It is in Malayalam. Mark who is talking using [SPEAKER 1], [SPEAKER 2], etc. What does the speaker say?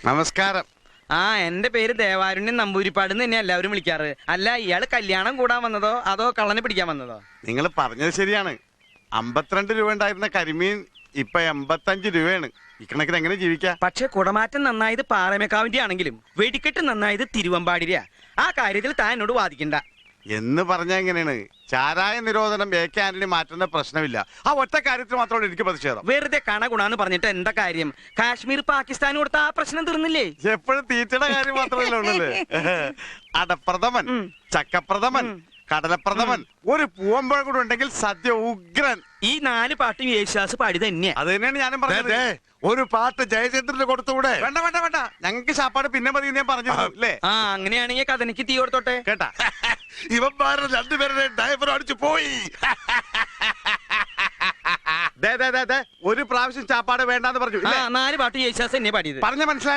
[SPEAKER 1] നമസ്കാരം.
[SPEAKER 2] എന്റെ പേര് ദേവാരുണ്യൻ നമ്പൂരിപ്പാട് എന്ന് തന്നെ എല്ലാവരും വിളിക്കാറ്. അല്ല, ഇയാള് കല്യാണം കൂടാൻ വന്നതോ അതോ കള്ളനെ പിടിക്കാൻ വന്നതോ?
[SPEAKER 1] നിങ്ങൾ പറഞ്ഞത് ശരിയാണ്. 52 രൂപ ഉണ്ടായിരുന്ന കരിമീൻ ഇപ്പൊ 85 രൂപയാണ്. ഇക്കണക്കിന് എങ്ങനെ ജീവിക്കാം?
[SPEAKER 2] പക്ഷെ കുടമാറ്റം നന്നായത് പാറമേക്കാവിന്റെ ആണെങ്കിലും വെടിക്കെട്ട് നന്നായത് തിരുവമ്പാടിരിയാ. ആ കാര്യത്തിൽ താൻ എന്നോട് വാദിക്കണ്ട
[SPEAKER 1] എന്ന് പറഞ്ഞ എങ്ങനെയാണ്? ചാരായ നിരോധനം AK ആന്റണി മാറ്റുന്ന പ്രശ്നമില്ല. ആ ഒറ്റ കാര്യത്തിൽ മാത്രമാണ് എനിക്ക് പ്രതിഷേധം.
[SPEAKER 2] വെറുതെ കണഗുണാന്ന് പറഞ്ഞിട്ട് എന്താ കാര്യം? കാശ്മീർ പാകിസ്ഥാൻ കൊടുത്ത ആ പ്രശ്നം തീർന്നില്ലേ?
[SPEAKER 1] എപ്പോഴും തീറ്റയുടെ കാര്യം മാത്രമല്ല ഉള്ളല്ലേ. അടപ്രഥമൻ, ചക്കപ്രഥമൻ, കടലപ്രഥമൻ, ഒരു പൂവമ്പഴം കൂടെ ഉണ്ടെങ്കിൽ സദ്യ ഉഗ്രൻ.
[SPEAKER 2] ഈ 4 പാട്ടും യേശുദാസ് പാടി തന്നെയാ.
[SPEAKER 1] അത് തന്നെയാണ് ഞാനും പറഞ്ഞത്.
[SPEAKER 3] ഒരു പാട്ട് ജയചന്ദ്രന് കൊടുത്തുകൂടെ?
[SPEAKER 1] വേണ്ട വേണ്ട വേണ്ട, ഞങ്ങൾക്ക് ശാപ്പാട് പിന്നെ മതി ഞാൻ പറഞ്ഞു അല്ലേ.
[SPEAKER 2] അങ്ങനെയാണെങ്കിൽ കഥനിക്ക് തീ കൊടുത്തോട്ടെ
[SPEAKER 1] കേട്ടാ.
[SPEAKER 3] ഇവന്മാരുടെ രണ്ടുപേരുടെ ഡ്രൈവർ അടിച്ചു പോയി.
[SPEAKER 1] ഒരു പ്രാവശ്യം ചാപ്പാട് വേണ്ടെന്ന് പറഞ്ഞു.
[SPEAKER 2] 4 പാട്ട് യേശുദാസ് എന്നെ പാടിയത്
[SPEAKER 1] പറഞ്ഞ മനസ്സിലായി.